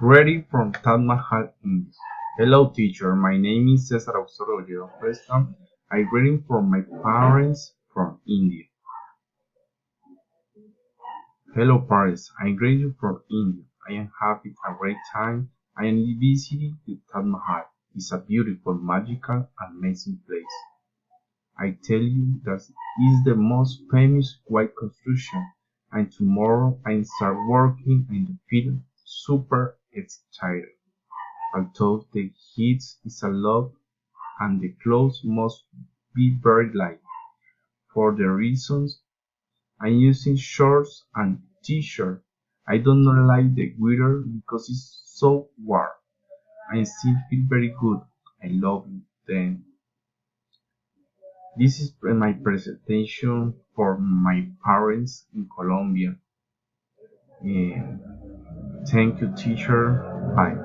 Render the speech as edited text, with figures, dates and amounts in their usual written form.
Ready from Taj Mahal, India. Hello teacher, my name is Cesar Auxorollo. First time, I'm reading for my parents from India. Hello parents, I'm reading from India. I am having a great time. I am visiting the Taj Mahal. It's a beautiful, magical, amazing place. I tell you that is the most famous white construction, and tomorrow I start working in the field. Super excited. Although the heat is a lot and the clothes must be very light. For the reasons I'm using shorts and t-shirt. I don't like the weather because it's so warm. I still feel very good. I love it. Then this is my presentation for my parents in Colombia. And thank you, teacher. Bye.